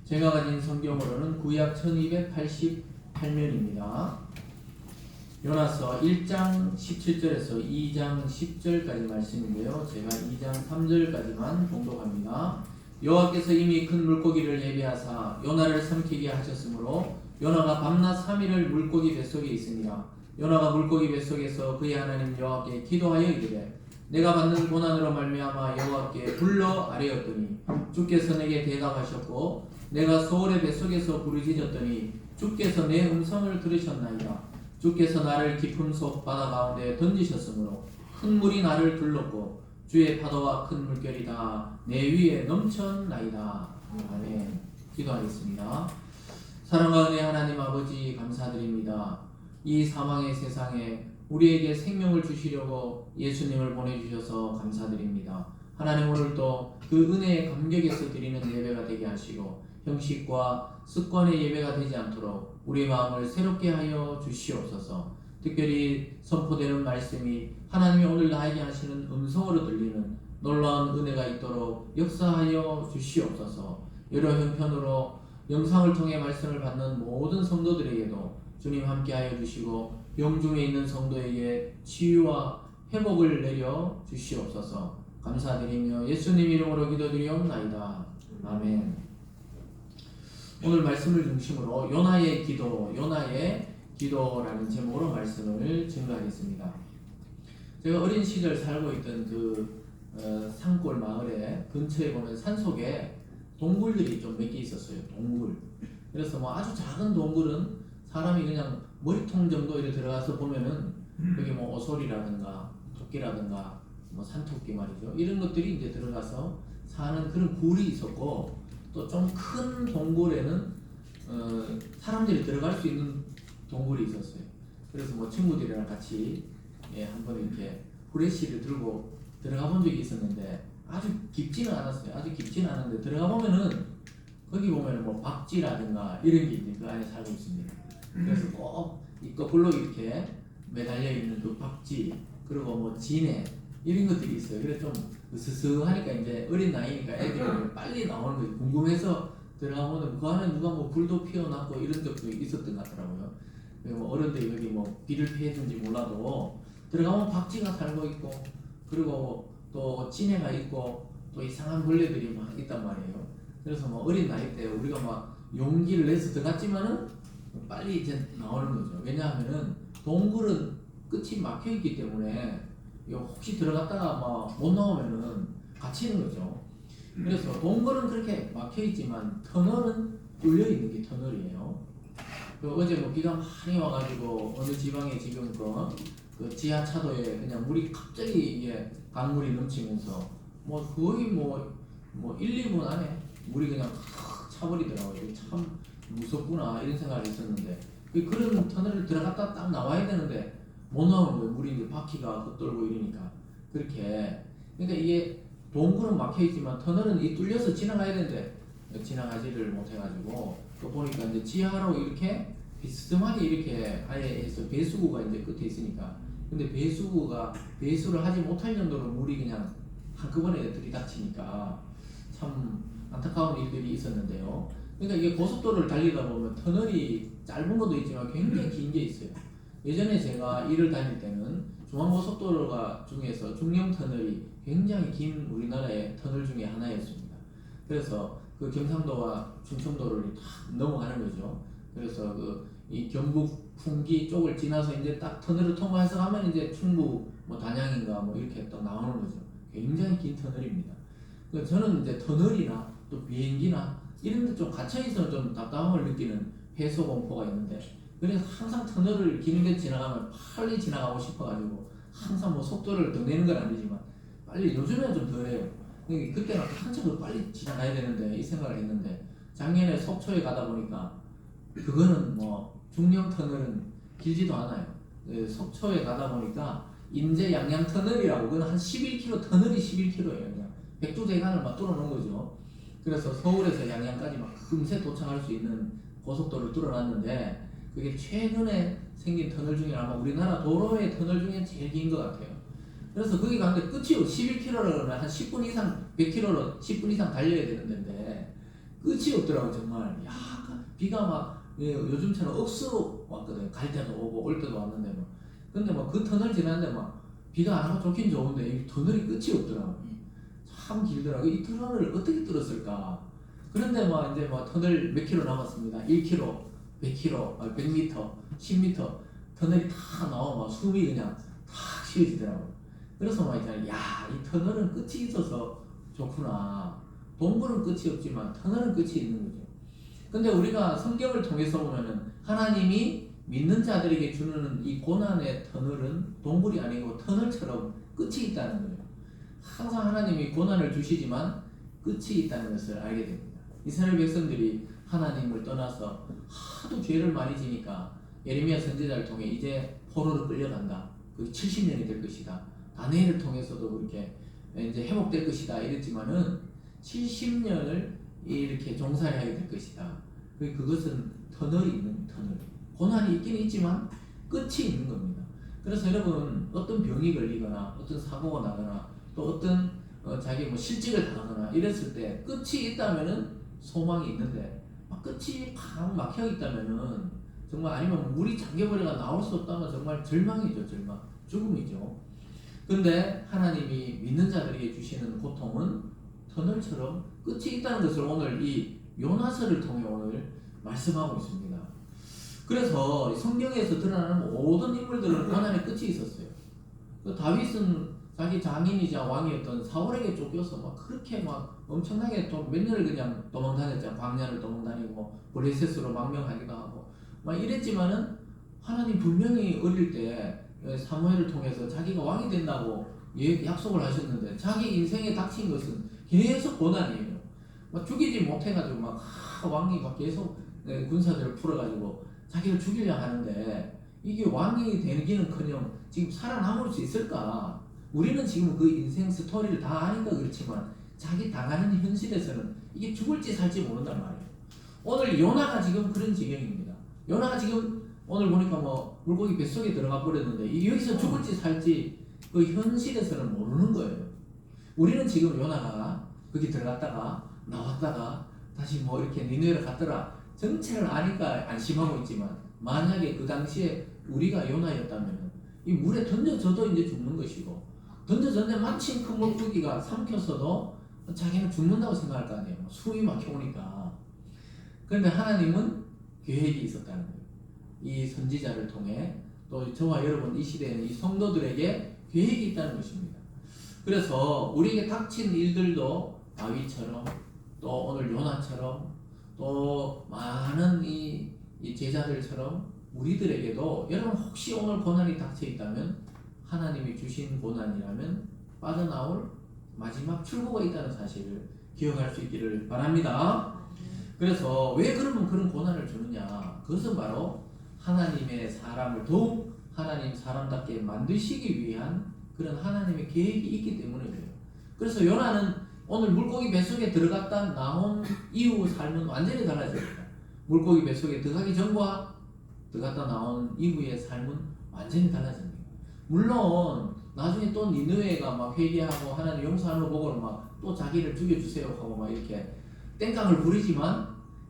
제가 가진 성경으로는 구약 1288면입니다. 요나서 1장 17절에서 2장 10절까지 말씀인데요. 제가 2장 3절까지만 봉독합니다. 여호와께서 이미 큰 물고기를 예비하사 요나를 삼키게 하셨으므로 요나가 밤낮 3일을 물고기 뱃속에 있으니라. 요나가 물고기 뱃속에서 그의 하나님 여호와께 기도하여 이르되 내가 받는 고난으로 말미암아 여호와께 불러 아뢰었더니 주께서 내게 대답하셨고 내가 소울의 뱃속에서 부르짖었더니 주께서 내 음성을 들으셨나이다. 주께서 나를 깊음 속 바다 가운데 던지셨으므로 큰 물이 나를 둘렀고 주의 파도와 큰 물결이 다 내 위에 넘쳤나이다. 아멘. 기도하겠습니다. 사랑과 은혜 하나님 아버지 감사드립니다. 이 사망의 세상에 우리에게 생명을 주시려고 예수님을 보내주셔서 감사드립니다. 하나님 오늘도 그 은혜의 감격에서 드리는 예배가 되게 하시고 형식과 습관의 예배가 되지 않도록 우리의 마음을 새롭게 하여 주시옵소서. 특별히 선포되는 말씀이 하나님이 오늘 나에게 하시는 음성으로 들리는 놀라운 은혜가 있도록 역사하여 주시옵소서. 여러 형편으로 영상을 통해 말씀을 받는 모든 성도들에게도 주님 함께하여 주시고 병중에 있는 성도에게 치유와 회복을 내려 주시옵소서. 감사드리며 예수님 이름으로 기도드리옵나이다. 아멘. 오늘 말씀을 중심으로 요나의 기도라는 제목으로 말씀을 증거하겠습니다. 제가 어린 시절 살고 있던 그 산골 마을에 근처에 보면 산속에 동굴들이 좀 몇 개 있었어요. 동굴. 그래서 뭐 아주 작은 동굴은 사람이 그냥 머리통 정도 이렇게 들어가서 보면은 여기 뭐 오솔이라든가 토끼라든가 뭐 산토끼 말이죠. 이런 것들이 이제 들어가서 사는 그런 굴이 있었고 또 좀 큰 동굴에는 사람들이 들어갈 수 있는 동굴이 있었어요. 그래서 뭐 친구들이랑 같이 한번 이렇게 후레쉬를 들고 들어가 본 적이 있었는데 아주 깊지는 않았어요. 아주 깊지는 않은데 들어가 보면은 거기 보면은 뭐 박쥐라든가 이런 게 이제 그 안에 살고 있습니다. 그래서 꼭 이 거꾸로 이렇게 매달려 있는 그 박쥐 그리고 뭐 지네 이런 것들이 있어요. 그래서 좀 으스스하니까 이제 어린 나이니까 애들이 빨리 나오는 거예요. 궁금해서 들어가보면 그 안에 누가 뭐 불도 피워놨고 이런 적도 있었던 것 같더라고요. 뭐 어른들이 여기 뭐 비를 피해준지 몰라도 들어가면 박쥐가 살고 있고 그리고 또 지네가 있고 또 이상한 벌레들이 막 있단 말이에요. 그래서 뭐 어린 나이 때 우리가 막 용기를 내서 들어갔지만은 빨리 이제 나오는 거죠. 왜냐하면은 동굴은 끝이 막혀 있기 때문에 혹시 들어갔다가 막 못 나오면은 갇히는 거죠. 그래서 동굴은 그렇게 막혀 있지만 터널은 뚫려 있는 게 터널이에요. 어제 뭐 비가 많이 와가지고 어느 지방에 지금 그 지하차도에 그냥 물이 갑자기 이게 강물이 넘치면서 뭐 거의 뭐 1, 2분 안에 물이 그냥 탁 차버리더라고요. 참 무섭구나 이런 생각을 했었는데 그런 터널을 들어갔다 딱 나와야 되는데 못 나오는 거예요. 물이 이제 바퀴가 헛돌고 이러니까 그렇게 그러니까 이게 동굴은 막혀 있지만 터널은 이 뚫려서 지나가야 되는데 지나가지를 못해가지고 또 보니까 이제 지하로 이렇게 비스듬하게 이렇게 아예 해서 배수구가 이제 끝에 있으니까 근데 배수구가 배수를 하지 못할 정도로 물이 그냥 한꺼번에 들이닥치니까 참 안타까운 일들이 있었는데요. 그러니까 이게 고속도로를 달리다 보면 터널이 짧은 것도 있지만 굉장히 긴 게 있어요. 예전에 제가 일을 다닐 때는 중앙고속도로가 중에서 중령터널이 굉장히 긴 우리나라의 터널 중에 하나였습니다. 그래서 그 경상도와 충청도를 딱 넘어가는 거죠. 그래서 이 경북 풍기 쪽을 지나서 이제 딱 터널을 통과해서 가면 이제 충북 뭐 단양인가 뭐 이렇게 딱 나오는 거죠. 굉장히 긴 터널입니다. 저는 이제 터널이나 또 비행기나 이런 데 좀 갇혀있어서 좀 답답함을 느끼는 해소 공포가 있는데 그래서 항상 터널을 긴 데 지나가면 빨리 지나가고 싶어가지고 항상 뭐 속도를 더 내는 건 아니지만 빨리 요즘에는 좀 덜해요. 그때는 한참 더 빨리 지나가야 되는데 이 생각을 했는데 작년에 속초에 가다 보니까 그거는 뭐 중령 터널은 길지도 않아요. 속초에 가다 보니까 인제 양양 터널이라고 그건 한 11km 터널이 11km예요. 그냥 백두대간을 막 뚫어놓은 거죠. 그래서 서울에서 양양까지 막 금세 도착할 수 있는 고속도로를 뚫어놨는데 그게 최근에 생긴 터널 중에 아마 우리나라 도로의 터널 중에 제일 긴 것 같아요. 그래서 거기 가는데 끝이 11km라고 그러면 한 10분 이상 100km로 10분 이상 달려야 되는 데인데 끝이 없더라고 정말. 야, 비가 막 요즘처럼 억수로 왔거든. 갈 때도 오고 올 때도 왔는데 막. 근데 막 그 터널 지나는데 막 비가 안 와서 좋긴 좋은데 이 터널이 끝이 없더라고. 참 길더라고. 이 터널을 어떻게 뚫었을까? 그런데 막 이제 막 터널 몇 킬로 남았습니다. 1킬로, 100킬로, 100m, 10m 터널이 다 나와 막 숨이 그냥 탁 쉬어지더라고. 그래서 막 있잖아. 야, 이 터널은 끝이 있어서 좋구나. 동굴은 끝이 없지만 터널은 끝이 있는 거죠. 근데 우리가 성경을 통해서 보면은 하나님이 믿는 자들에게 주는 이 고난의 터널은 동굴이 아니고 터널처럼 끝이 있다는 거예요. 항상 하나님이 고난을 주시지만 끝이 있다는 것을 알게 됩니다. 이스라엘 백성들이 하나님을 떠나서 하도 죄를 많이 지니까 예레미야 선지자를 통해 이제 포로로 끌려간다. 그 70년이 될 것이다. 다니엘을 통해서도 그렇게 이제 회복될 것이다 이랬지만은 70년을 이렇게 종살이 하게 될 것이다. 그것은 터널이 있는 터널. 고난이 있긴 있지만 끝이 있는 겁니다. 그래서 여러분 어떤 병이 걸리거나 어떤 사고가 나거나 또 어떤 자기 뭐 실직을 당하거나 이랬을 때 끝이 있다면은 소망이 있는데 끝이 팍 막혀 있다면은 정말 아니면 물이 잠겨버려가 나올 수 없다면 정말 절망이죠. 절망. 죽음이죠. 근데 하나님이 믿는 자들에게 주시는 고통은 터널처럼 끝이 있다는 것을 오늘 이 요나서를 통해 오늘 말씀하고 있습니다. 그래서 성경에서 드러나는 모든 인물들은 고난의 끝이 있었어요. 다윗은 자기 장인이자 왕이었던 사울에게 쫓겨서 막 그렇게 막 엄청나게 좀 몇 년을 그냥 도망다녔잖아. 광야를 도망다니고 블레셋으로 망명하기도 하고 막 이랬지만은 하나님 분명히 어릴 때 사무엘을 통해서 자기가 왕이 된다고 약속을 하셨는데 자기 인생에 닥친 것은 계속 고난이에요. 막 죽이지 못해가지고 막 왕이 막 계속 군사들을 풀어가지고 자기를 죽이려 하는데 이게 왕이 되기는커녕 지금 살아남을 수 있을까? 우리는 지금 그 인생 스토리를 다 아니까 그렇지만 자기 당하는 현실에서는 이게 죽을지 살지 모른단 말이에요. 오늘 요나가 지금 그런 지경입니다. 요나가 지금 오늘 보니까 뭐 물고기 뱃속에 들어가 버렸는데 여기서 죽을지 살지 그 현실에서는 모르는 거예요. 우리는 지금 요나가 거기 들어갔다가 나왔다가 다시 뭐 이렇게 니느웨를 갔더라 전체를 아니까 안심하고 있지만 만약에 그 당시에 우리가 요나였다면 이 물에 던져져도 이제 죽는 것이고 던져졌는데 마침 큰 물고기가 삼켰어도 자기는 죽는다고 생각할 거 아니에요. 숨이 막혀오니까. 그런데 하나님은 계획이 있었다는 거예요. 이 선지자를 통해 또 저와 여러분 이 시대에는 이 성도들에게 계획이 있다는 것입니다. 그래서 우리에게 닥친 일들도 다윗처럼 또 오늘 요나처럼 또 많은 이 제자들처럼 우리들에게도 여러분 혹시 오늘 고난이 닥쳐 있다면 하나님이 주신 고난이라면 빠져나올 마지막 출구가 있다는 사실을 기억할 수 있기를 바랍니다. 그래서 왜 그러면 그런 고난을 주느냐? 그것은 바로 하나님의 사람을 더욱 하나님 사람답게 만드시기 위한 그런 하나님의 계획이 있기 때문에 그래요. 그래서 요나는 오늘 물고기 뱃속에 들어갔다 나온 이후 삶은 완전히 달라집니다. 물고기 뱃속에 들어가기 전과 들어갔다 나온 이후의 삶은 완전히 달라집니다. 물론 나중에 또 니느웨가 막 회개하고 하나님 용서하는 거 보고 막 또 자기를 죽여주세요 하고 막 이렇게 땡깡을 부리지만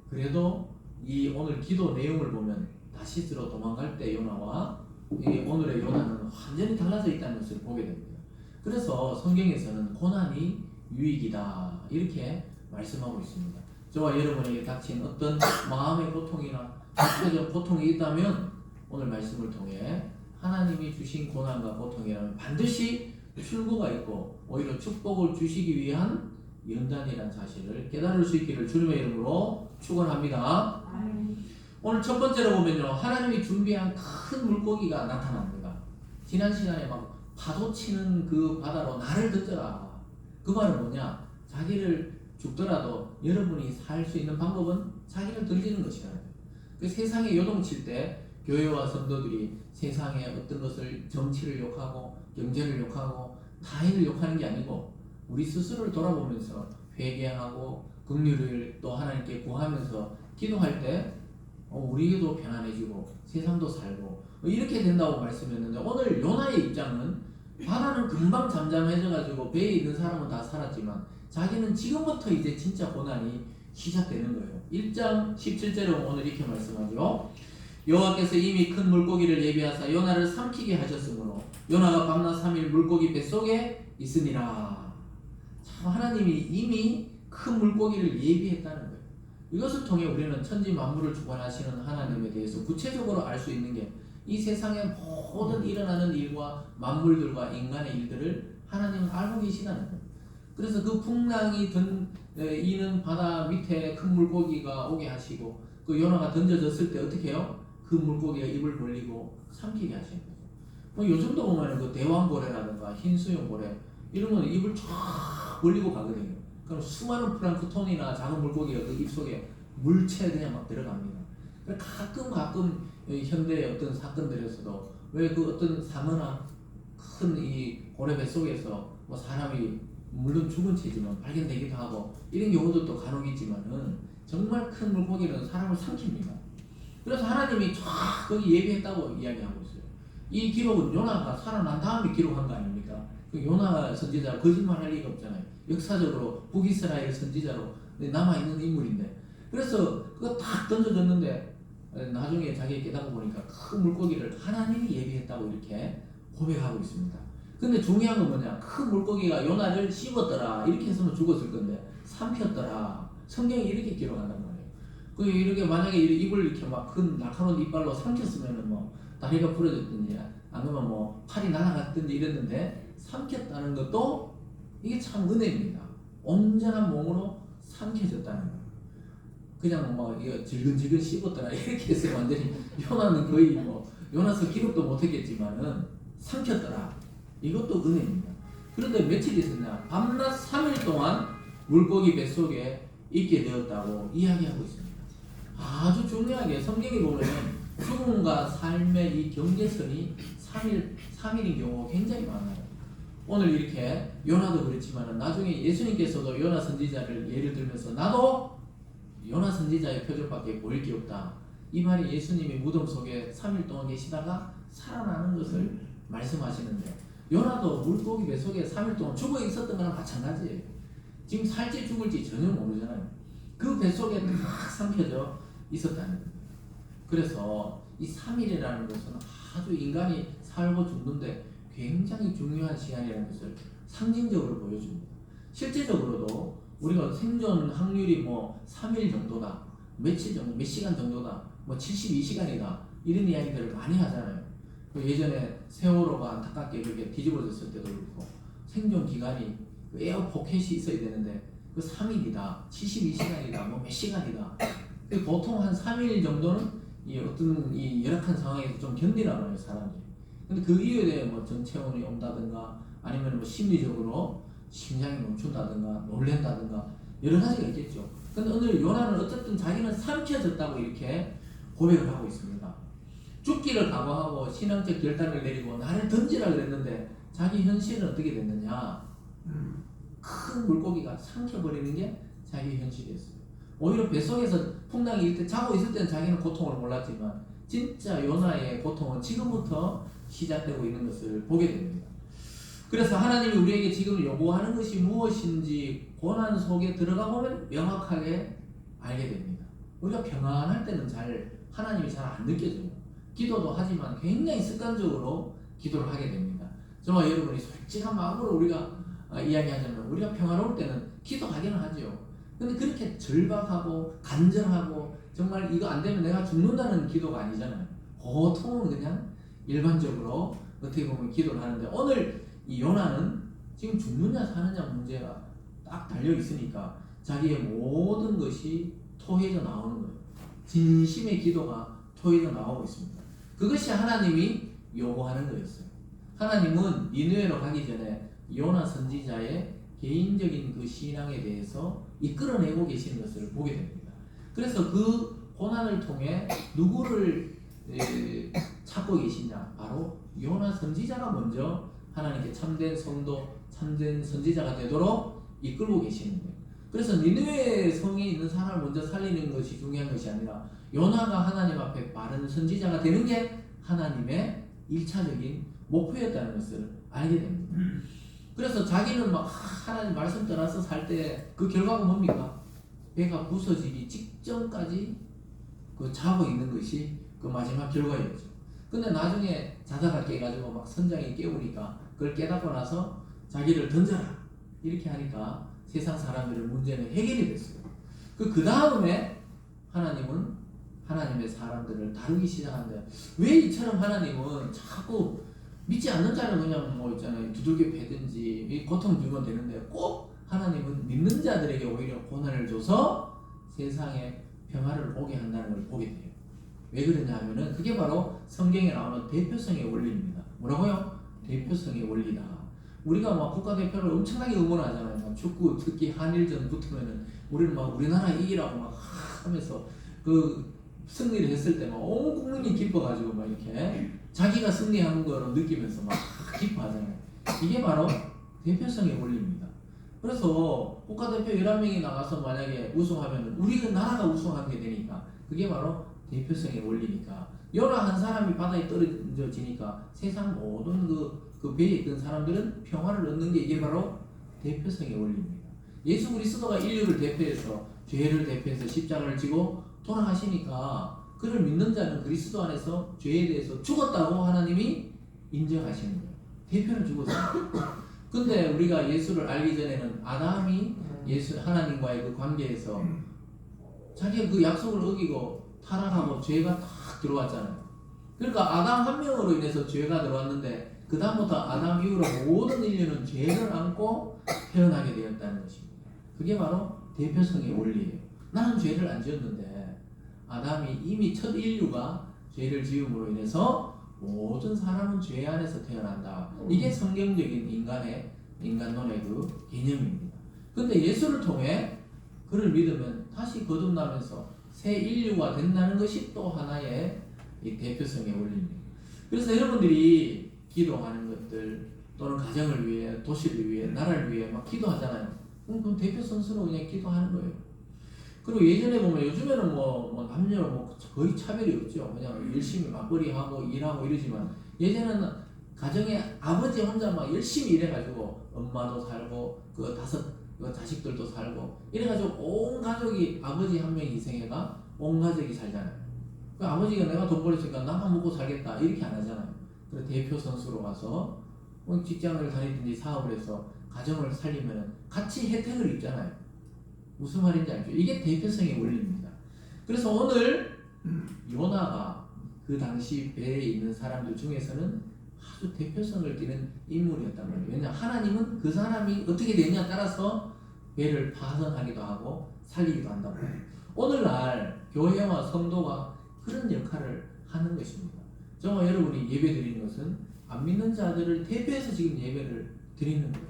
그래도 이 오늘 기도 내용을 보면 다시스로 도망갈 때 요나와 이 오늘의 요나는 완전히 달라져 있다는 것을 보게 됩니다. 그래서 성경에서는 고난이 유익이다 이렇게 말씀하고 있습니다. 저와 여러분에게 닥친 어떤 마음의 고통이나 육체적 고통이 있다면 오늘 말씀을 통해 하나님이 주신 고난과 고통이라면 반드시 출구가 있고 오히려 축복을 주시기 위한 연단이라는 사실을 깨달을 수 있기를 주님의 이름으로 축원합니다. 오늘 첫 번째로 보면요, 하나님이 준비한 큰 물고기가 나타납니다. 지난 시간에 막 파도 치는 그 바다로 나를 던져라. 그 말은 뭐냐? 자기를 죽더라도 여러분이 살 수 있는 방법은 자기를 던지는 것이다. 그 세상에 요동칠 때 교회와 성도들이 세상의 어떤 것을 정치를 욕하고 경제를 욕하고 타인을 욕하는 게 아니고 우리 스스로를 돌아보면서 회개하고 긍휼을 또 하나님께 구하면서 기도할 때 우리도 편안해지고 세상도 살고 이렇게 된다고 말씀했는데 오늘 요나의 입장은 바다는 금방 잠잠해져가지고 배에 있는 사람은 다 살았지만 자기는 지금부터 이제 진짜 고난이 시작되는 거예요. 1장 17절에 오늘 이렇게 말씀하죠. 여호와께서 이미 큰 물고기를 예비하사 요나를 삼키게 하셨으므로 요나가 밤낮 3일 물고기 뱃속에 있으니라. 참, 하나님이 이미 큰 물고기를 예비했다는 거예요. 이것을 통해 우리는 천지 만물을 주관하시는 하나님에 대해서 구체적으로 알 수 있는 게, 이 세상의 모든 일어나는 일과 만물들과 인간의 일들을 하나님은 알고 계시다는 거예요. 그래서 그 풍랑이 이는 바다 밑에 큰 물고기가 오게 하시고, 그 요나가 던져졌을 때 어떻게 해요? 그 물고기가 입을 벌리고 삼키게 하시는 거죠. 뭐 요즘도 보면 그 대왕고래라든가 흰수염고래 이런 거는 입을 쫙 벌리고 가거든요. 그럼 수많은 플랑크톤이나 작은 물고기가 그 입속에 물체 그냥 막 들어갑니다. 가끔 현대의 어떤 사건들에서도 왜 그 어떤 상어나 큰 이 고래 뱃속에서 뭐 사람이 물론 죽은 채지만 발견되기도 하고 이런 경우도 간혹 있지만은 정말 큰 물고기는 사람을 삼킵니다. 그래서 하나님이 쫙 거기 예비했다고 이야기하고 있어요. 이 기록은 요나가 살아난 다음에 기록한 거 아닙니까? 그 요나가 선지자 거짓말할 리가 없잖아요. 역사적으로 북이스라엘 선지자로 남아있는 인물인데, 그래서 그거 딱 던져줬는데 나중에 자기가 깨닫고 보니까 큰 물고기를 하나님이 예비했다고 이렇게 고백하고 있습니다. 근데 중요한 건 뭐냐? 큰 물고기가 요나를 씹었더라 이렇게 했으면 죽었을 건데 삼켰더라. 성경이 이렇게 기록한단 말이에요. 그 이렇게 만약에 입을 이렇게 막 큰 날카로운 이빨로 삼켰으면은 뭐 다리가 부러졌든지 아니면 뭐 팔이 날아갔든지 이랬는데, 삼켰다는 것도 이게 참 은혜입니다. 온전한 몸으로 삼켜졌다는 거예요. 그냥 뭐 이거 질근질근 씹었더라 이렇게 해서 완전히 요나는 거의 뭐 요나서 기록도 못했겠지만은 삼켰더라. 이것도 은혜입니다. 그런데 며칠 있었냐? 밤낮 3일 동안 물고기 뱃속에 있게 되었다고 이야기하고 있습니다. 아주 중요하게 성경에 보면 죽음과 삶의 이 경계선이 3일인 경우가 굉장히 많아요. 오늘 이렇게 요나도 그렇지만 나중에 예수님께서도 요나 선지자를 예를 들면서 나도 요나 선지자의 표적밖에 보일 게 없다. 이 말이 예수님이 무덤 속에 3일 동안 계시다가 살아나는 것을 말씀하시는데, 요나도 물고기 뱃속에 3일 동안 죽어 있었던 거랑 마찬가지예요. 지금 살지 죽을지 전혀 모르잖아요. 그 뱃속에 딱 삼켜져 있었다는 거예요. 그래서 이 3일이라는 것은 아주 인간이 살고 죽는데 굉장히 중요한 시간이라는 것을 상징적으로 보여줍니다. 실제적으로도 우리가 생존 확률이 뭐 3일 정도다, 며칠 정도, 몇 시간 정도다, 뭐 72시간이다 이런 이야기들을 많이 하잖아요. 예전에 세월호가 안타깝게 그렇게 뒤집어졌을 때도 그렇고 생존 기간이 에어 포켓이 있어야 되는데 그 3일이다, 72시간이다, 뭐 몇 시간이다. 보통 한 3일 정도는 이 어떤 이 열악한 상황에서 좀 견디나 봐요, 사람들이. 근데 그 이후에 뭐 전체온이 온다든가 아니면 뭐 심리적으로 심장이 멈춘다든가 놀랜다든가 여러 가지가 있겠죠. 근데 오늘 요나는 어쨌든 자기는 삼켜졌다고 이렇게 고백을 하고 있습니다. 죽기를 각오하고 신앙적 결단을 내리고 나를 던지라 그랬는데 자기 현실은 어떻게 됐느냐? 큰 물고기가 삼켜버리는 게 자기 현실이었어요. 오히려 뱃속에서 풍랑이 일 때 자고 있을 때는 자기는 고통을 몰랐지만 진짜 요나의 고통은 지금부터 시작되고 있는 것을 보게 됩니다. 그래서 하나님이 우리에게 지금 요구하는 것이 무엇인지 고난 속에 들어가 보면 명확하게 알게 됩니다. 우리가 평안할 때는 하나님이 잘 안 느껴져요. 기도도 하지만 굉장히 습관적으로 기도를 하게 됩니다. 저와 여러분이 솔직한 마음으로 우리가 이야기하자면 우리가 평화로울 때는 기도하기는 하죠. 근데 그렇게 절박하고 간절하고 정말 이거 안 되면 내가 죽는다는 기도가 아니잖아요. 보통은 그냥 일반적으로 어떻게 보면 기도를 하는데, 오늘 이 요나는 지금 죽느냐 사느냐 문제가 딱 달려 있으니까 자기의 모든 것이 토해져 나오는 거예요. 진심의 기도가 토해져 나오고 있습니다. 그것이 하나님이 요구하는 거였어요. 하나님은 니느웨로 가기 전에 요나 선지자의 개인적인 그 신앙에 대해서 이끌어내고 계시는 것을 보게 됩니다. 그래서 그 고난을 통해 누구를 찾고 계시냐? 바로 요나 선지자가 먼저 하나님께 참된 성도, 참된 선지자가 되도록 이끌고 계시는 거예요. 그래서 니느웨 성에 있는 사람을 먼저 살리는 것이 중요한 것이 아니라 요나가 하나님 앞에 바른 선지자가 되는 게 하나님의 1차적인 목표였다는 것을 알게 됩니다. 그래서 자기는 막 하나님 말씀 떠나서 살 때 그 결과가 뭡니까? 배가 부서지기 직전까지 그 자고 있는 것이 그 마지막 결과였죠. 근데 나중에 자다가 깨가지고 막 선장이 깨우니까 그걸 깨닫고 나서 자기를 던져라 이렇게 하니까 세상 사람들의 문제는 해결이 됐어요. 그 다음에 하나님은 하나님의 사람들을 다루기 시작하는데, 왜 이처럼 하나님은 자꾸 믿지 않는 자는 그냥 뭐 있잖아요, 두들겨 패든지 고통 주면 되는데, 꼭 하나님은 믿는 자들에게 오히려 고난을 줘서 세상에 평화를 오게 한다는 걸 보게 돼요. 왜 그러냐 하면은 그게 바로 성경에 나오는 대표성의 원리입니다. 뭐라고요? 대표성의 원리다. 우리가 막 국가대표를 엄청나게 응원하잖아요. 막 축구, 특히 한일전 붙으면은 우리는 막 우리나라 이기라고 막 하면서 그 승리를 했을 때 막 온 국민이 기뻐가지고 막 이렇게 자기가 승리하는 거로 느끼면서 막 기뻐하잖아요. 이게 바로 대표성의 원리입니다. 그래서 국가대표 11명이 나가서 만약에 우승하면 우리 나라가 우승하게 되니까 그게 바로 대표성의 원리니까, 요나 한 사람이 바다에 떨어지니까 세상 모든 그 배에 있던 사람들은 평화를 얻는 게 이게 바로 대표성의 원리입니다. 예수 그리스도가 인류를 대표해서 죄를 대표해서 십자가를 지고 돌아가시니까 그를 믿는 자는 그리스도 안에서 죄에 대해서 죽었다고 하나님이 인정하시는 거예요. 대표는 죽었어요. 근데 우리가 예수를 알기 전에는 아담이 예수 하나님과의 그 관계에서 자기가 그 약속을 어기고 타락하고 죄가 딱 들어왔잖아요. 그러니까 아담 한 명으로 인해서 죄가 들어왔는데 그 다음부터 아담 이후로 모든 인류는 죄를 안고 태어나게 되었다는 것입니다. 그게 바로 대표성의 원리예요. 나는 죄를 안 지었는데 아담이 이미 첫 인류가 죄를 지음으로 인해서 모든 사람은 죄 안에서 태어난다. 이게 성경적인 인간론의 그 개념입니다. 근데 예수를 통해 그를 믿으면 다시 거듭나면서 새 인류가 된다는 것이 또 하나의 이 대표성의 원리입니다. 그래서 여러분들이 기도하는 것들 또는 가정을 위해, 도시를 위해, 나라를 위해 막 기도하잖아요. 그럼 대표 선수로 그냥 기도하는 거예요. 그리고 예전에 보면 요즘에는 뭐 남녀 뭐 거의 차별이 없죠. 그냥 열심히 맞벌이하고 일하고 이러지만 예전에는 가정에 아버지 혼자 막 열심히 일해가지고 엄마도 살고 그 자식들도 살고 이래가지고 온 가족이 아버지 한 명이 희생해가 온 가족이 살잖아요. 그 아버지가 내가 돈 벌었으니까 나만 먹고 살겠다 이렇게 안 하잖아요. 그래서 대표 선수로 가서 직장을 다니든지 사업을 해서 가정을 살리면 같이 혜택을 입잖아요. 무슨 말인지 알죠? 이게 대표성의 원리입니다. 그래서 오늘 요나가 그 당시 배에 있는 사람들 중에서는 아주 대표성을 띠는 인물이었단 말이에요. 왜냐하면 하나님은 그 사람이 어떻게 되느냐에 따라서 배를 파손하기도 하고 살리기도 한다고 해요. 오늘날 교회와 성도가 그런 역할을 하는 것입니다. 저와 여러분이 예배 드리는 것은 안 믿는 자들을 대표해서 지금 예배를 드리는 거예요.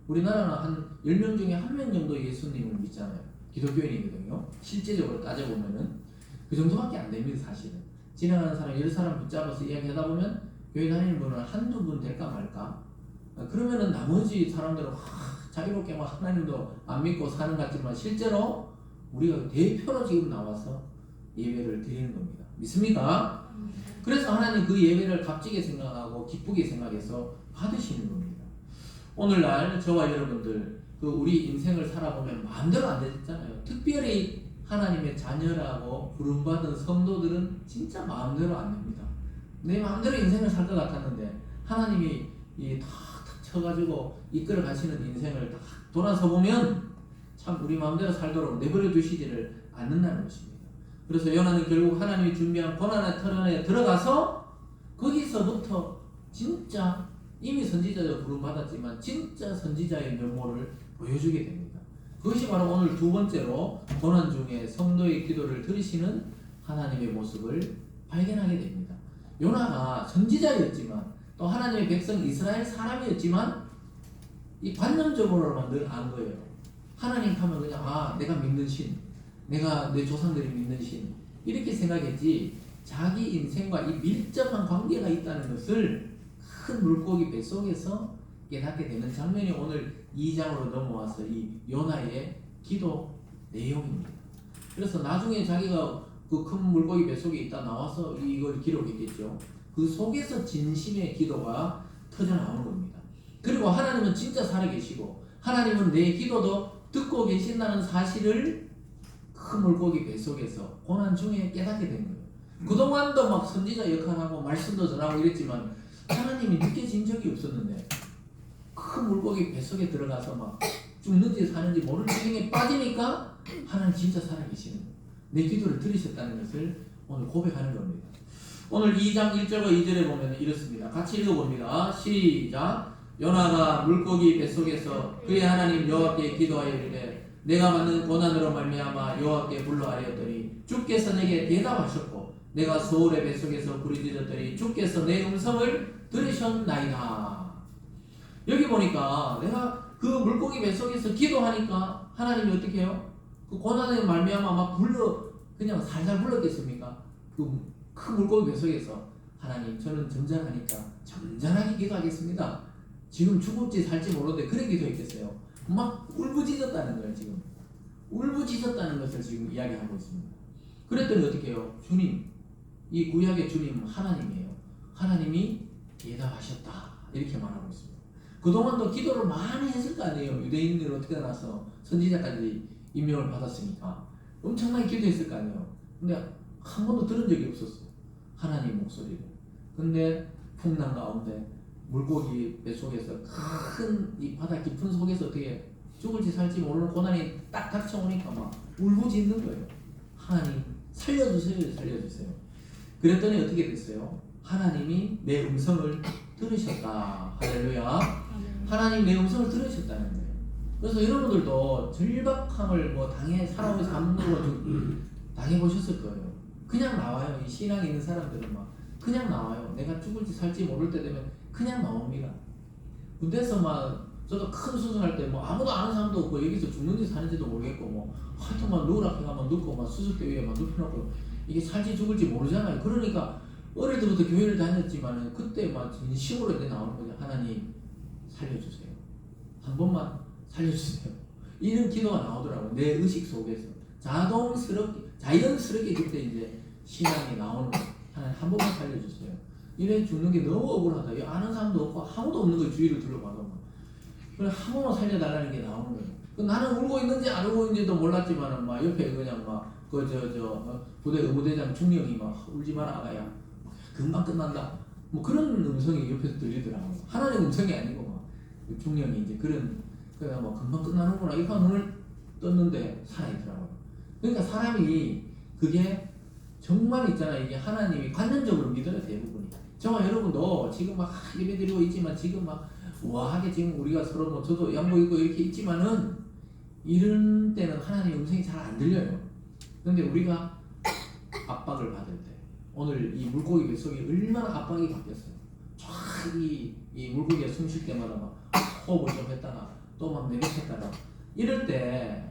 우리나라는 한 10명 중에 1명 정도 예수님을 믿잖아요. 기독교인이거든요. 실제적으로 따져보면은 그 정도밖에 안 됩니다. 사실은 지나가는 사람 10사람 붙잡아서 이야기하다 보면 교회 다니는 분은 한두 분 될까 말까. 그러면은 나머지 사람들은 자유롭게 막 하나님도 안 믿고 사는 것 같지만 실제로 우리가 대표로 지금 나와서 예배를 드리는 겁니다. 믿습니까? 그래서 하나님 그 예배를 값지게 생각하고 기쁘게 생각해서 받으시는 겁니다. 오늘날 저와 여러분들 그 우리 인생을 살아보면 마음대로 안 되잖아요. 특별히 하나님의 자녀라고 부름받은 성도들은 진짜 마음대로 안 됩니다. 내 마음대로 인생을 살 것 같았는데 하나님이 탁탁 쳐가지고 이끌어 가시는 인생을 딱 돌아서 보면 참 우리 마음대로 살도록 내버려 두시지를 않는다는 것입니다. 그래서 요나는 결국 하나님이 준비한 고난의 터전에 들어가서 거기서부터 진짜 이미 선지자로 부름받았지만 진짜 선지자의 면모를 보여주게 됩니다. 그것이 바로 오늘 두 번째로 고난 중에 성도의 기도를 들으시는 하나님의 모습을 발견하게 됩니다. 요나가 선지자였지만 또 하나님의 백성 이스라엘 사람이었지만 이 관념적으로만 늘 안 거예요. 하나님 하면 그냥 내가 믿는 신, 내가 내 조상들이 믿는 신 이렇게 생각했지 자기 인생과 이 밀접한 관계가 있다는 것을 큰 물고기 뱃속에서 깨닫게 되는 장면이 오늘 2장으로 넘어와서 이 요나의 기도 내용입니다. 그래서 나중에 자기가 그 큰 물고기 뱃속에 있다 나와서 이걸 기록했겠죠. 그 속에서 진심의 기도가 터져나오는 겁니다. 그리고 하나님은 진짜 살아계시고 하나님은 내 기도도 듣고 계신다는 사실을 큰 물고기 뱃속에서 고난 중에 깨닫게 된 거예요. 그동안도 막 선지자 역할하고 말씀도 전하고 이랬지만 하나님이 느껴진 적이 없었는데 큰 물고기 뱃속에 들어가서 막 죽는지 사는지 모르는 지경에 빠지니까 하나님 진짜 살아계시는 거예요. 내 기도를 들으셨다는 것을 오늘 고백하는 겁니다. 오늘 2장 1절과 2절에 보면 이렇습니다. 같이 읽어봅니다. 시작. 요나가 물고기 뱃속에서 그의 하나님 여호와께 기도하여 이르되 내가 받는 고난으로 말미암아 여호와께 불러하였더니 주께서 내게 대답하셨고 내가 소울의 뱃속에서 부르짖었더니 주께서 내 음성을 들으셨나이다. 여기 보니까 내가 그 물고기 뱃속에서 기도하니까 하나님이 어떻게 해요? 그 고난의 말미암아 막 그냥 살살 불렀겠습니까? 그 큰 물고기 뱃속에서 하나님 저는 점잖하니까 점잖하게 기도하겠습니다. 지금 죽을지 살지 모르는데 그래 기도했겠어요? 막 울부짖었다는 거예요. 지금 울부짖었다는 것을 지금 이야기하고 있습니다. 그랬더니 어떻게 해요? 주님, 이 구약의 주님 하나님이에요. 하나님이 대답하셨다 이렇게 말하고 있습니다. 그동안도 기도를 많이 했을 거 아니에요. 유대인들을 어떻게 나서 선지자까지 임명을 받았으니까 엄청나게 기도했을 거 아니에요. 근데 한 번도 들은 적이 없었어요. 하나님 목소리를. 근데 풍랑 가운데 물고기 뱃속에서 큰 이 바다 깊은 속에서 어떻게 죽을지 살지 모르는 고난이 딱 닥쳐오니까 막 울부짖는 거예요. 하나님 살려주세요, 살려주세요. 그랬더니 어떻게 됐어요? 하나님이 내 음성을 들으셨다. 할렐루야. 하나님 내 음성을 들으셨다는 거예요. 그래서 여러분들도 절박함을 뭐 살아오면서 한 번도 당해보셨을 거예요. 그냥 나와요. 이 신앙에 있는 사람들은 막 그냥 나와요. 내가 죽을지 살지 모를 때 되면 그냥 나옵니다. 군대에서 막 저도 큰 수술할 때 뭐 아무도 아는 사람도 없고 여기서 죽는지 사는지도 모르겠고 뭐 하여튼 막 누구라 해가 막 눕고 막 수술대 위에 막 눕혀놓고 이게 살지 죽을지 모르잖아요. 그러니까 어릴 때부터 교회를 다녔지만은 그때 막 진심으로 이제 나오는 거죠. 하나님 살려주세요. 한 번만 살려주세요. 이런 기도가 나오더라고요. 내 의식 속에서 자연스럽게 그때 이제 신앙이 나오는 거예요. 하나님 한 번만 살려주세요. 이래 죽는 게 너무 억울하다. 아는 사람도 없고 아무도 없는 거예요. 주위를 둘러봐도. 그래 한 번만 살려달라는 게 나오는 거예요. 나는 울고 있는지 안 울고 있는지도 몰랐지만은 막 옆에 그냥 막 부대 의무대장 중령이 막 울지 마라 아가야. 금방 끝난다. 뭐 그런 음성이 옆에서 들리더라고요. 하나님 음성이 아니고 막 중령이 이제 그냥 뭐 금방 끝나는구나 이거 눈을 떴는데 살아있더라고요. 그러니까 사람이 그게 정말 있잖아요. 이게 하나님이 관념적으로 믿어요. 대부분이. 저와 여러분도 지금 막 예배 드리고 있지만 지금 막 우아하게 지금 우리가 서로 뭐 저도 양복 입고 이렇게 있지만은 이런 때는 하나님의 음성이 잘 안 들려요. 그런데 우리가 압박을 받을 때 오늘 이 물고기 뱃속이 얼마나 압박이 바뀌었어요. 이 물고기가 숨 쉴 때마다 막 호흡을 좀 했다가 또 막 내뱉었다가 이럴 때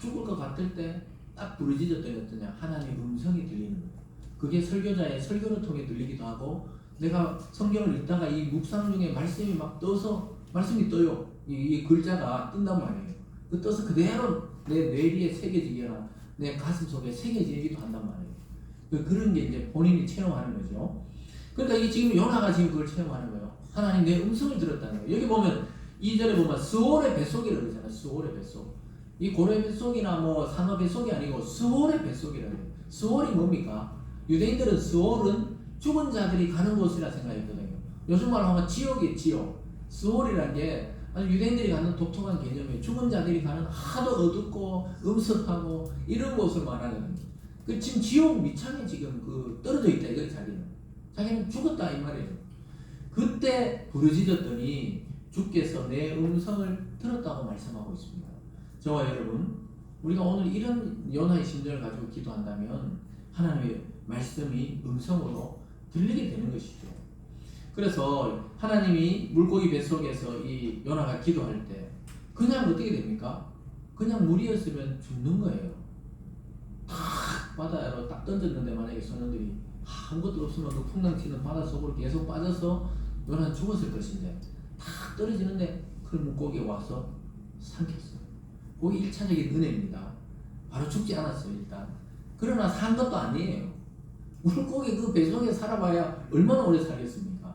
죽을 것 같을 때 딱 부르짖었더니 어떠냐 하나님의 음성이 들리는 거예요. 그게 설교자의 설교를 통해 들리기도 하고 내가 성경을 읽다가 이 묵상 중에 말씀이 막 떠서 말씀이 떠요. 이 글자가 뜬단 말이에요. 그 떠서 그대로 내 뇌리에 새겨지거나 내 가슴 속에 새겨지기도 한단 말이에요. 그런 게 이제 본인이 체험하는 거죠. 그러니까 이 지금 요나가 지금 그걸 체험하는 거예요. 하나님 내 음성을 들었다는 거예요. 여기 보면 2절에 보면 스올의 뱃속이라고 그러잖아요. 스올의 뱃속. 이 고래 뱃속이나 뭐 산호 뱃속이 아니고 스올의 뱃속이라고 해요. 스올이 뭡니까? 유대인들은 스올은 죽은 자들이 가는 곳이라 생각했거든요. 요즘 말로 하면 지옥이에요. 지옥. 스올이라는 게 아주 유대인들이 가는 독특한 개념이에요. 죽은 자들이 가는 하도 어둡고 음습하고 이런 곳을 말하는 그 지금 지옥 밑창에 지금 떨어져 있다 이거 자기는 죽었다 이 말이에요. 그때 부르짖었더니 주께서 내 음성을 들었다고 말씀하고 있습니다. 저와 여러분 우리가 오늘 이런 요나의 심정을 가지고 기도한다면 하나님의 말씀이 음성으로 들리게 되는 것이죠. 그래서 하나님이 물고기 뱃속에서 이 요나가 기도할 때 그냥 어떻게 됩니까? 그냥 물이었으면 죽는 거예요. 탁 바다로 딱 던졌는데 만약에 선원들이 아무것도 없으면 그 풍랑 튀는 바다 속으로 계속 빠져서 요나는 죽었을 것인데 탁 떨어지는데 그 물고기가 와서 삼켰어요. 그게 1차적인 은혜입니다. 바로 죽지 않았어요 일단. 그러나 산 것도 아니에요. 물고기 그 뱃속에 살아봐야 얼마나 오래 살겠습니까?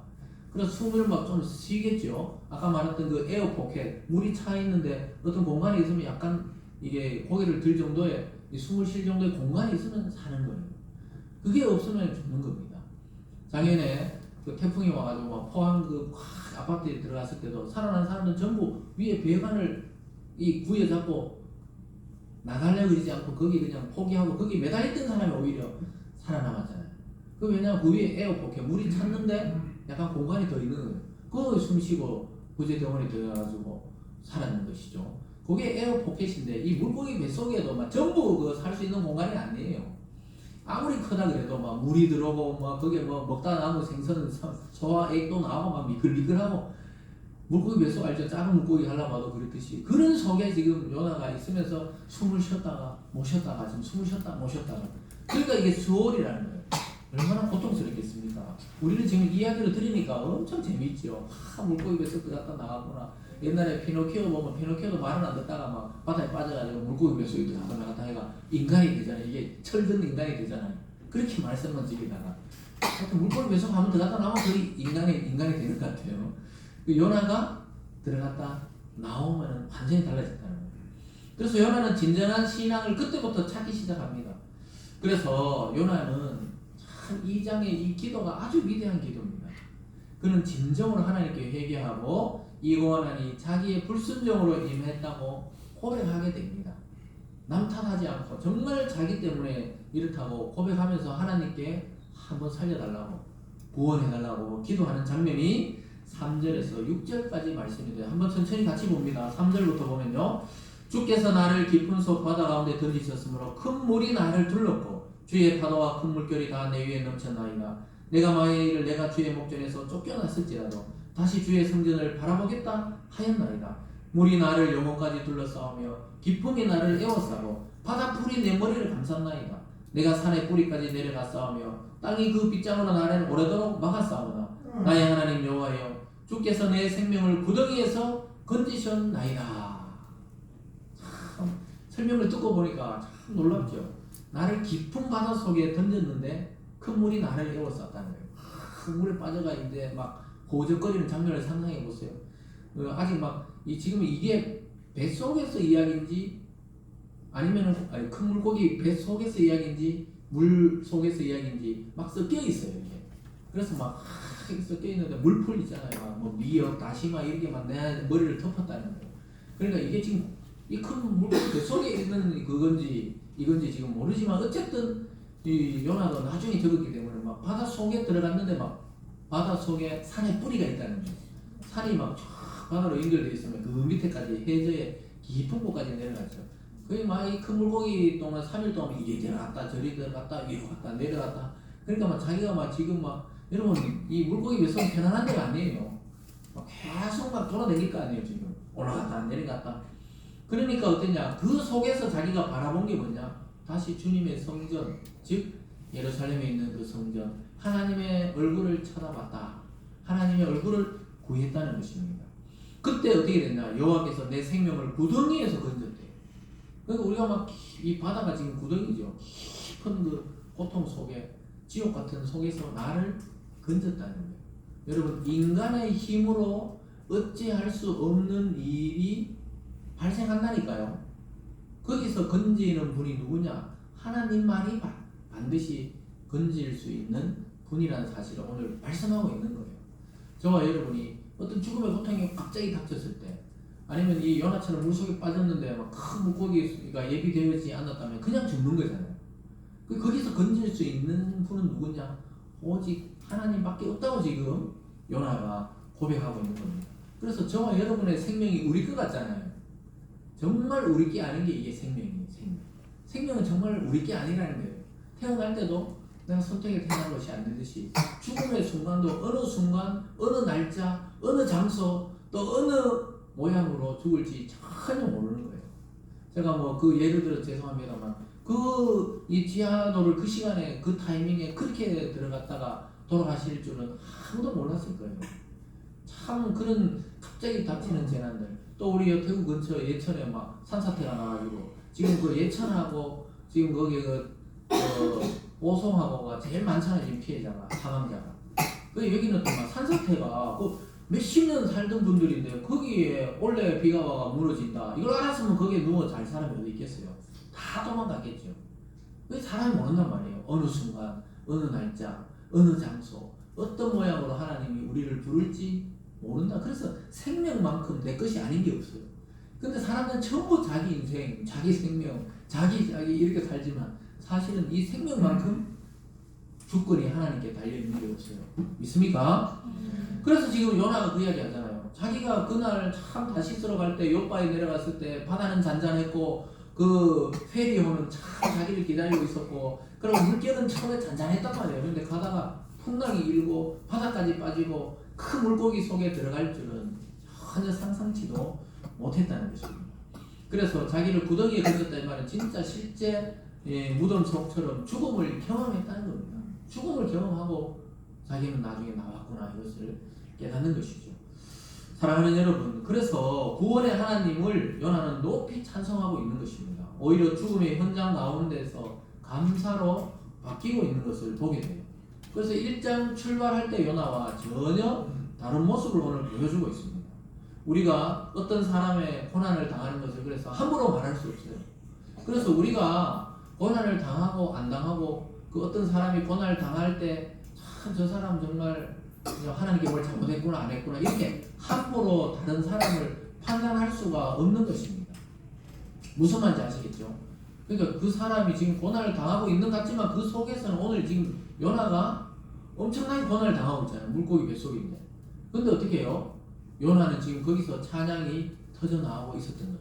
그래서 숨을 막 좀 쉬겠죠. 아까 말했던 그 에어 포켓 물이 차 있는데 어떤 공간에 있으면 약간 이게 고개를 들 정도의 이 숨을 쉴 정도의 공간이 있으면 사는 거예요. 그게 없으면 죽는 겁니다. 작년에 그 태풍이 와가지고 막 포항 그 아파트에 들어갔을 때도 살아난 사람들은 전부 위에 배관을 이 구에 잡고 나가려고 그러지 않고 거기 그냥 포기하고 거기 매달렸던 사람이 오히려 살아남았잖아요. 그 왜냐면 그 위에 에어포켓 물이 찼는데 약간 공간이 더 있는 거예요. 거기 숨 쉬고 구제병원에 들어가가지고 살았는 것이죠. 그게 에어포켓인데 이 물고기 뱃속에도 막 전부 그 살 수 있는 공간이 아니에요. 아무리 크다 그래도 막 물이 들어오고 막 거기에 뭐 먹다 남은 생선 소화 액도 나오고 막 미끌미끌하고 물고기 뱃속 알죠? 작은 물고기 하려고 봐도 그렇듯이 그런 속에 지금 요나가 있으면서 숨을 쉬었다가 못 쉬었다가 지금 숨을 쉬었다가 못 쉬었다가 그러니까 이게 수월이라는 거예요. 얼마나 고통스럽겠습니까? 우리는 지금 이야기를 들으니까 엄청 재미있죠. 물고기 뱃속 들어갔다 나왔구나. 옛날에 피노키오 보면 피노키오도 말은 안 듣다가 막 바다에 빠져가지고 물고기 뱃속에 들어갔다 나갔다 해가 인간이 되잖아요. 이게 철든 인간이 되잖아요. 그렇게 말씀만 드리다가 물고기 뱃속 한번 들어갔다 나오면 거의 인간이 되는 것 같아요. 그 요나가 들어갔다 나오면 완전히 달라졌다는 거예요. 그래서 요나는 진정한 신앙을 그때부터 찾기 시작합니다. 그래서 요나는 참 이 장의 이 기도가 아주 위대한 기도입니다. 그는 진정으로 하나님께 회개하고 이고하나니 자기의 불순종으로 임했다고 고백하게 됩니다. 남 탓하지 않고 정말 자기 때문에 이렇다고 고백하면서 하나님께 한번 살려달라고 구원해달라고 기도하는 장면이 3절에서 6절까지 말씀이 돼요. 한번 천천히 같이 봅니다. 3절부터 보면요. 주께서 나를 깊은 속 바다 가운데 던지셨으므로 큰 물이 나를 둘렀고 주의 파도와 큰 물결이 다 내 위에 넘쳤나이다. 내가 만일 내가 주의 목전에서 쫓겨났을지라도 다시 주의 성전을 바라보겠다 하였나이다. 물이 나를 영혼까지 둘러싸우며 기품이 나를 에워싸고 바다풀이 내 머리를 감쌌나이다. 내가 산의 뿌리까지 내려갔사오며 땅이 그 빗장으로 나를 오래도록 막았사오나 나의 하나님 여호와여 주께서 내 생명을 구덩이에서 건지셨나이다. 참 설명을 듣고 보니까 참 놀랍죠. 나를 깊은 바다 속에 던졌는데 큰 물이 나를 에워쌌다는 거예요. 큰 물에 빠져가 이제 막 호적거리는 장면을 상상해 보세요. 아직 막 지금 이게 뱃속에서 이야기인지 아니면은 큰 물고기 뱃속에서 이야기인지 물 속에서 이야기인지 막 섞여 있어요. 이게. 그래서 막 섞여 있는데 물풀 있잖아요. 뭐 미역, 다시마 이렇게 막 내 머리를 덮었다는 거예요. 그러니까 이게 지금 이 큰 물고기 뱃속에 있는 그건지 이건지 지금 모르지만 어쨌든 이 요나도 나중에 적었기 때문에 막 바다 속에 들어갔는데 막 바다 속에 산에 뿌리가 있다는 거예요. 산이 막 바다로 연결되어 있으면 그 밑에까지 해저에 깊은 곳까지 내려갔죠. 거의 막 이 큰 물고기 동안 3일 동안 이게 들어갔다 저리 들어갔다 위로 갔다 내려갔다. 그러니까 막 자기가 막 지금 막 여러분 이 물고기 뱃속 편안한 데가 아니에요. 막 계속 막 돌아다닐 거 아니에요. 지금 올라갔다 내려갔다. 그러니까 어떠냐, 그 속에서 자기가 바라본 게 뭐냐, 다시 주님의 성전, 즉 예루살렘에 있는 그 성전, 하나님의 얼굴을 쳐다봤다. 하나님의 얼굴을 구했다는 것입니다. 그때 어떻게 됐냐, 여호와께서 내 생명을 구덩이에서 건졌대요. 그러니까 우리가 막 이 바다가 지금 구덩이죠. 깊은 그 고통 속에, 지옥 같은 속에서 나를 건졌다는 거예요. 여러분, 인간의 힘으로 어찌할 수 없는 일이 발생한다니까요. 거기서 건지는 분이 누구냐? 하나님만이 반드시 건질 수 있는 분이라는 사실을 오늘 말씀하고 있는 거예요. 저와 여러분이 어떤 죽음의 고통이 갑자기 닥쳤을 때, 아니면 이 요나처럼 물속에 빠졌는데 막 큰 물고기가 예비되어지지 않았다면 그냥 죽는 거잖아요. 거기서 건질 수 있는 분은 누구냐? 오직 하나님밖에 없다고 지금 요나가 고백하고 있는 겁니다. 그래서 저와 여러분의 생명이 우리 것 같잖아요. 정말 우리 게 아닌 게 이게 생명이에요. 생명은 정말 우리 게 아니라는 거예요. 태어날 때도 내가 선택해 태어난 것이 아니듯이 죽음의 순간도 어느 순간, 어느 날짜, 어느 장소, 또 어느 모양으로 죽을지 전혀 모르는 거예요. 제가 뭐 그 예를 들어 죄송합니다만 이 지하도를 그 시간에 그 타이밍에 그렇게 들어갔다가 돌아가실 줄은 아무도 몰랐을 거예요. 참 그런 갑자기 닥치는 재난들, 또 우리 태국 근처 예천에 막 산사태가 나가지고 지금 그 예천하고 지금 거기 오송하고가 제일 많잖아요. 지금 피해자가, 사망자가. 여기는 또 막 산사태가 몇십 년 살던 분들인데 거기에 원래 비가 와가 무너진다. 이걸 알았으면 거기에 누워 잘 사람이 어디 있겠어요. 다 도망갔겠죠. 왜 사람이 모른단 말이에요. 어느 순간, 어느 날짜, 어느 장소, 어떤 모양으로 하나님이 우리를 부를지 모른다. 그래서 생명만큼 내 것이 아닌 게 없어요. 근데 사람들은 전부 자기 인생, 자기 생명, 자기 이렇게 살지만 사실은 이 생명만큼 주권이 하나님께 달려있는 게 없어요. 믿습니까? 그래서 지금 요나가 그 이야기 하잖아요. 자기가 그날 참 다시스러 갈 때 요바에 내려갔을 때 바다는 잔잔했고 그 페리호는 참 자기를 기다리고 있었고 그리고 물결은 처음에 잔잔했단 말이에요. 근데 가다가 풍랑이 일고 바다까지 빠지고 큰 물고기 속에 들어갈 줄은 전혀 상상치도 못했다는 것입니다. 그래서 자기를 구덩이에 걸렸다 이 말은 진짜 실제 무덤 속처럼 죽음을 경험했다는 겁니다. 죽음을 경험하고 자기는 나중에 나왔구나 이것을 깨닫는 것이죠. 사랑하는 여러분, 그래서 구원의 하나님을 요나는 높이 찬송하고 있는 것입니다. 오히려 죽음의 현장 가운데서 감사로 바뀌고 있는 것을 보게 돼요. 그래서 1장 출발할 때 요나와 전혀 다른 모습을 오늘 보여주고 있습니다. 우리가 어떤 사람의 고난을 당하는 것을 그래서 함부로 말할 수 없어요. 그래서 우리가 고난을 당하고 안 당하고 그 어떤 사람이 고난을 당할 때 참 저 사람 정말 하나님께 뭘 잘못했구나 안 했구나 이렇게 함부로 다른 사람을 판단할 수가 없는 것입니다. 무슨 말인지 아시겠죠? 그러니까 그 사람이 지금 고난을 당하고 있는 것 같지만 그 속에서는 오늘 지금 요나가 엄청나게 고난을 당하고 있잖아요. 물고기 뱃속인데. 근데 어떻게 해요? 요나는 지금 거기서 찬양이 터져나오고 있었던 거예요.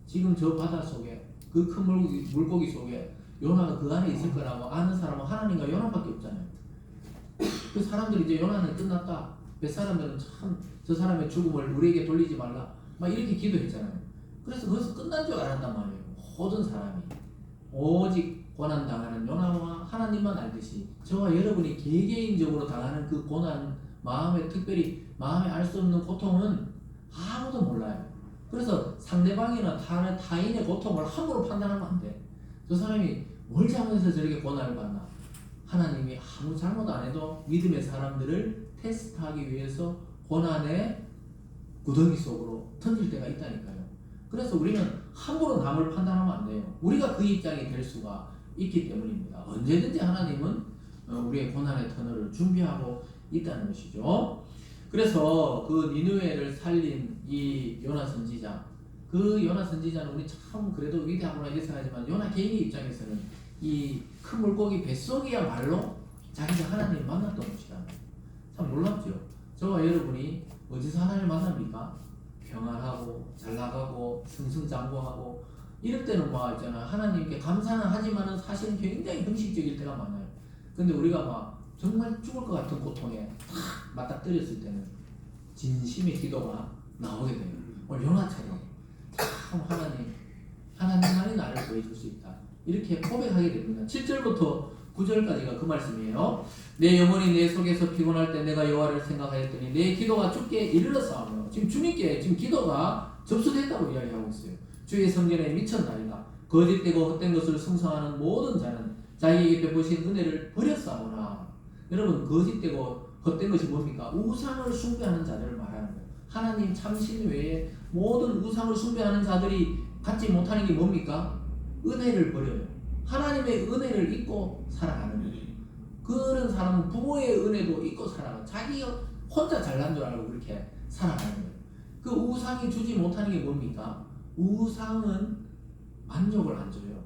지금 저 바다 속에 그 큰 물고기 속에 요나가 그 안에 있을 거라고 아는 사람은 하나님과 요나밖에 없잖아요. 그 사람들이 이제 요나는 끝났다. 몇 사람들은 참 저 사람의 죽음을 우리에게 돌리지 말라. 막 이렇게 기도했잖아요. 그래서 거기서 끝난 줄 알았단 말이에요. 모든 사람이. 오직 고난당하는 요나와 하나님만 알듯이 저와 여러분이 개개인적으로 당하는 그 고난, 마음에 특별히 마음에 알 수 없는 고통은 아무도 몰라요. 그래서 상대방이나 타인의 고통을 함부로 판단하면 안 돼. 저 사람이 뭘 잘못해서 저렇게 고난을 받나? 하나님이 아무 잘못 안 해도 믿음의 사람들을 테스트하기 위해서 고난의 구덩이 속으로 던질 때가 있다니까요. 그래서 우리는 함부로 남을 판단하면 안 돼요. 우리가 그 입장이 될 수가 있기 때문입니다. 언제든지 하나님은 우리의 고난의 터널을 준비하고 있다는 것이죠. 그래서 그 니느웨를 살린 이 요나 선지자, 그 요나 선지자는 우리 참 그래도 위대하구나 이렇게 생각하지만 요나 개인의 입장에서는 이 큰 물고기 뱃속이야말로 자기가 하나님을 만났던 곳이다. 참 놀랍죠. 저와 여러분이 어디서 하나님을 만납니까? 평안하고 잘 나가고 승승장구하고 이럴 때는 뭐 있잖아 하나님께 감사는 하지만은 사실은 굉장히 형식적일 때가 많아요. 근데 우리가 막 정말 죽을 것 같은 고통에 탁 맞닥뜨렸을 때는 진심의 기도가 나오게 돼요. 오늘 요나처럼 참 하나님만이 나를 구해줄 수 있다. 이렇게 고백하게 됩니다. 7절부터 9절까지가 그 말씀이에요. 내 영혼이 내 속에서 피곤할 때 내가 여호와를 생각하였더니 내 기도가 주께 이르렀사오며 지금 주님께 지금 기도가 접수됐다고 이야기하고 있어요. 주의 성전에 미쳤나이다. 거짓되고 헛된 것을 숭상하는 모든 자는 자기에게 베푸신 은혜를 버렸사오나. 여러분 거짓되고 헛된 것이 뭡니까? 우상을 숭배하는 자들을 말하는 거예요. 하나님 참신 외에 모든 우상을 숭배하는 자들이 갖지 못하는 게 뭡니까? 은혜를 버려요. 하나님의 은혜를 잊고 살아가는 거예요. 그런 사람은 부모의 은혜도 잊고 살아가요. 자기가 혼자 잘난 줄 알고 그렇게 살아가는 거예요. 그 우상이 주지 못하는 게 뭡니까? 우상은 만족을 안 줘요.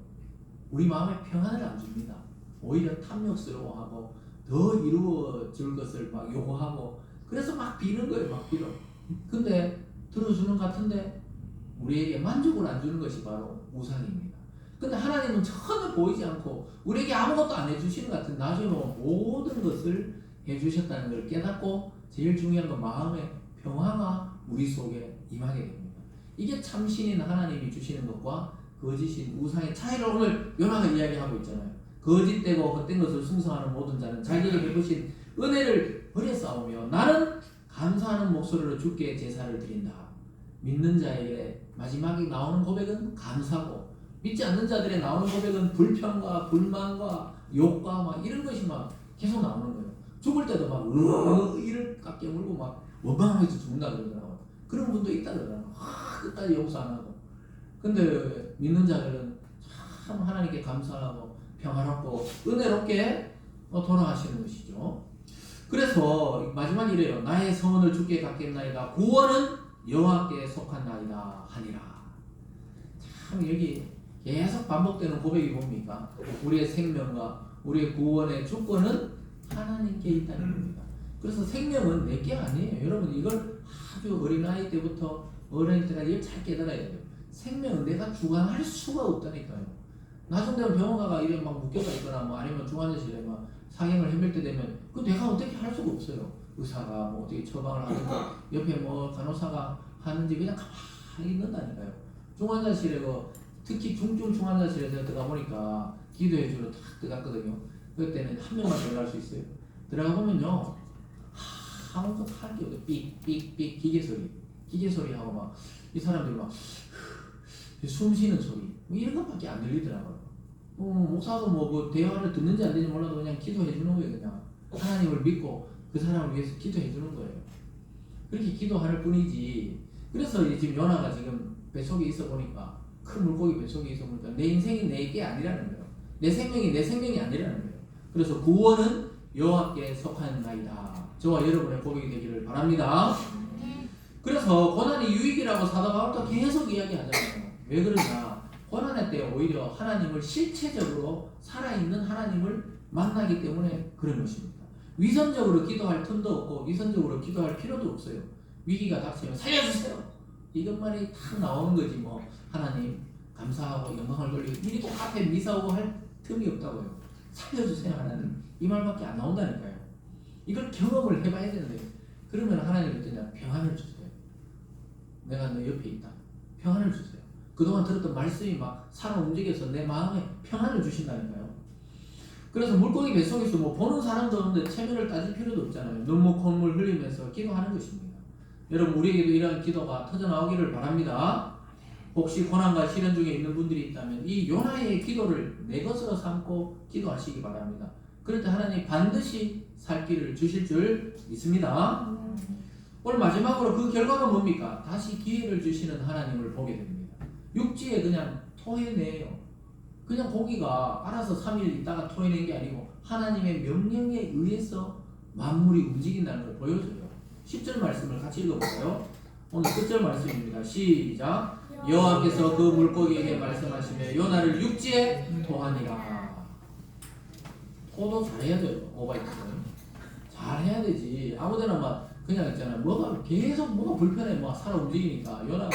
우리 마음에 평안을 안 줍니다. 오히려 탐욕스러워하고 더 이루어질 것을 막 요구하고 그래서 막 비는 거예요. 막 빌어. 근데 들어주는 것 같은데 우리에게 만족을 안 주는 것이 바로 우상입니다. 근데 하나님은 전혀 보이지 않고 우리에게 아무것도 안 해주시는 것 같은 나중에 모든 것을 해주셨다는 걸 깨닫고 제일 중요한 건 마음의 평화가 우리 속에 임하게 됩니다. 이게 참신인 하나님이 주시는 것과 거짓인 우상의 차이를 오늘 요나가 이야기하고 있잖아요. 거짓되고 헛된 것을 숭상하는 모든 자는 자기에게 베푸신 은혜를 버려싸우며 나는 감사하는 목소리로 주께 제사를 드린다. 믿는 자에게 마지막에 나오는 고백은 감사고 믿지 않는 자들의 나오는 고백은 불평과 불만과 욕과 막 이런 것이 막 계속 나오는 거예요. 죽을 때도 막 이를 깎게 물고 막 원망하면서 죽는다 그러더라고요. 그런 분도 있다 그러더라고요. 끝까지 용서 안 하고. 근데 믿는 자들은 참 하나님께 감사하고 평화롭고 은혜롭게 돌아가시는 것이죠. 그래서 마지막 이래요. 나의 성원을 주께 갖겠나이다. 구원은 여호와께 속한나이다 하니라. 참 여기 계속 반복되는 고백이 뭡니까? 우리의 생명과 우리의 구원의 주권은 하나님께 있다는 겁니다. 그래서 생명은 내게 아니에요. 여러분 이걸 아주 어린아이 때부터 어른이 때까지 잘 깨달아야 돼요. 생명은 내가 주관할 수가 없다니까요. 나중 되면 병원 가가 이래 막 묶여가 있거나 뭐 아니면 중환자실에 막 상행을 헤맬 때 되면 그 내가 어떻게 할 수가 없어요. 의사가 뭐 어떻게 처방을 하든지 옆에 뭐 간호사가 하는지 그냥 가만히 있는다니까요. 중환자실에 특히 중증 중환자실에 들어가 보니까 기도해 주러 딱 들어갔거든요. 그때는 한 명만 들어갈 수 있어요. 들어가 보면요 아무것도 할 게 없어요. 삑삑삑 기계 소리 하고 막 이 사람들이 막 숨 쉬는 소리 뭐 이런 것밖에 안 들리더라고요. 목사도 뭐 대화를 듣는지 안 듣는지 몰라도 그냥 기도해 주는 거예요. 그냥 하나님을 믿고 그 사람을 위해서 기도해 주는 거예요. 그렇게 기도할 뿐이지. 그래서 지금 요나가 지금 뱃속에 있어 보니까 큰 물고기 뱃속에 있어 보니까 내 인생이 내게 아니라는 거예요. 내 생명이 내 생명이 아니라는 거예요. 그래서 구원은 여호와께 속하나이다. 저와 여러분의 고백이 되기를 바랍니다. 그래서 고난이 유익이라고 사도 바울도 계속 이야기하잖아요. 왜 그러냐? 고난의 때 오히려 하나님을 실체적으로 살아있는 하나님을 만나기 때문에 그런 것입니다. 위선적으로 기도할 틈도 없고 위선적으로 기도할 필요도 없어요. 위기가 닥치면 살려주세요. 이것만이 딱 나오는 거지 뭐 하나님 감사하고 영광을 돌리고 우리 꼭 앞에 미사오고 할 틈이 없다고요. 살려주세요 하나님 이 말밖에 안 나온다니까요. 이걸 경험을 해봐야 되는데 그러면 하나님이 어떠냐? 평안을 주세요. 내가 너 옆에 있다. 평안을 주세요. 그동안 들었던 말씀이 막 살아 움직여서 내 마음에 평안을 주신다니까요. 그래서 물고기 뱃속에서 뭐 보는 사람도 없는데 체면을 따질 필요도 없잖아요. 눈물 콧물 흘리면서 기도하는 것입니다. 여러분 우리에게도 이러한 기도가 터져나오기를 바랍니다. 혹시 고난과 시련 중에 있는 분들이 있다면 이 요나의 기도를 내 것으로 삼고 기도하시기 바랍니다. 그럴 때 하나님 반드시 살 길을 주실 줄 믿습니다. 오늘 마지막으로 그 결과가 뭡니까? 다시 기회를 주시는 하나님을 보게 됩니다. 육지에 그냥 토해내요. 그냥 고기가 알아서 3일 있다가 토해낸 게 아니고 하나님의 명령에 의해서 만물이 움직인다는 걸 보여줘요. 10절 말씀을 같이 읽어볼까요? 오늘 끝절 말씀입니다. 시작. 여호와께서 그 물고기에게 말씀하시며 요나를 육지에 토하니라. 토도 잘해야 돼요. 오바이트는 잘해야 되지. 아무데나 막 그냥 있잖아. 뭐가 계속 뭐가 불편해. 막 살아 움직이니까 요나가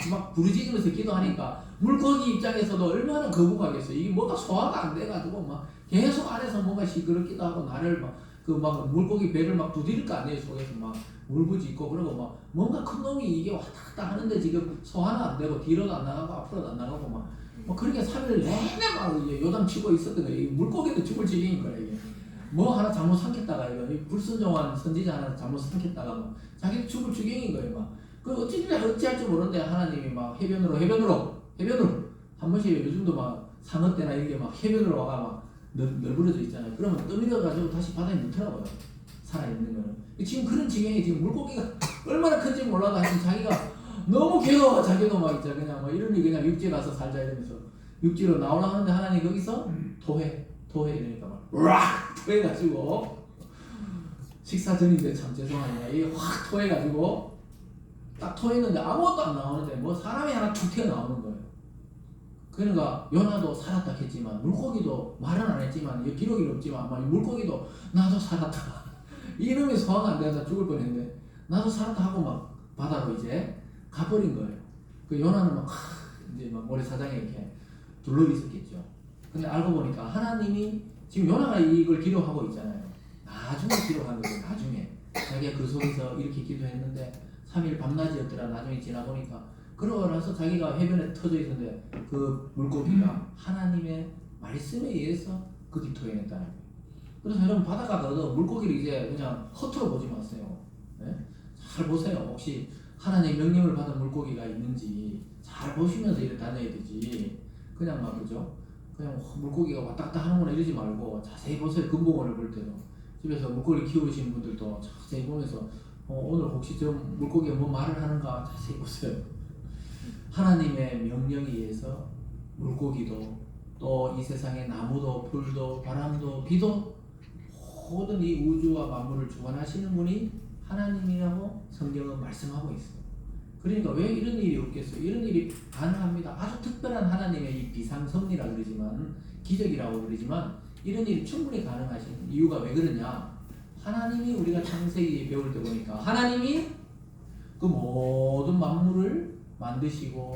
막 부르짖으면서 기도하니까 물고기 입장에서도 얼마나 거북하겠어. 이게 뭐가 소화가 안 돼가지고 막 계속 안에서 뭔가 시끄럽기도 하고 나를 막 물고기 배를 막 두드릴 거 아니에요. 속에서 막 울부짖고 그러고 막 뭔가 큰 놈이 이게 왔다 갔다 하는데 지금 소화는 안 되고 뒤로도 안 나가고 앞으로도 안 나가고 막 그렇게 3일 내내 막 요담 치고 있었던 거예요. 물고기도 죽을 지경인 거예요. 이게. 뭐 하나 잘못 삼켰다가 이거 불순종한 선지자 하나 잘못 삼켰다가 막 자기도 죽을 지경인 거예요. 막 그 어찌할 줄 모르는데 하나님이 막 해변으로 한 번씩 요즘도 막 상어 때나 이런 게 막 해변으로 와가 막 널브러져 있잖아요. 그러면 떠밀어가지고 다시 바다에 넣더라고요. 살아있는 거는. 지금 그런 지경이 지금 물고기가 얼마나 큰지 몰라도 하여튼 자기가 너무 괴로워. 자기도 막 있잖아. 그냥 뭐 이러니 그냥 육지에 가서 살자 이러면서 육지로 나오라 하는데 하나님 거기서 토해 이러니까 막 으악 토해가지고 식사 전인데 참 죄송하네요. 이게 확 토해가지고 딱 토했는데 아무것도 안 나오는데 뭐 사람이 하나 툭 튀어나오는 거예요. 그러니까 요나도 살았다 했지만 물고기도 말은 안 했지만 기록이 없지만 물고기도 나도 살았다. 이놈이 소화가 안 돼서 죽을 뻔했는데 나도 살았다 하고 막 바다로 이제 가버린 거예요. 그 요나는 막 이제 막 모래사장에 이렇게 둘러 있었겠죠. 근데 알고 보니까 하나님이 지금 요나가 이걸 기록하고 있잖아요. 나중에 기록한 거예요. 나중에 자기가 그 속에서 이렇게 기도했는데 3일 밤낮이었더라. 나중에 지나보니까 그러고 나서 자기가 해변에 터져 있는데 그 물고기가 하나님의 말씀에 의해서 거기 토해냈다는 거예요. 그래서 여러분 바다 가도 물고기를 이제 그냥 허투루 보지 마세요. 네? 잘 보세요. 혹시 하나님의 명령을 받은 물고기가 있는지 잘 보시면서 이렇게 다녀야 되지. 그냥 막 그죠? 그냥 물고기가 왔다 갔다 하는구나 이러지 말고 자세히 보세요. 금붕어를 볼 때도 집에서 물고기 키우시는 분들도 자세히 보면서 오늘 혹시 저 물고기가 뭐 말을 하는가 자세히 보세요. 하나님의 명령에 의해서 물고기도 또 이 세상의 나무도 풀도 바람도 비도 모든 이 우주와 만물을 주관하시는 분이 하나님이라고 성경은 말씀하고 있어요. 그러니까 왜 이런 일이 없겠어요? 이런 일이 가능합니다. 아주 특별한 하나님의 이 비상섭리라 그러지만, 기적이라고 그러지만, 이런 일이 충분히 가능하신 이유가 왜 그러냐? 하나님이, 우리가 창세기 배울 때 보니까 하나님이 그 모든 만물을 만드시고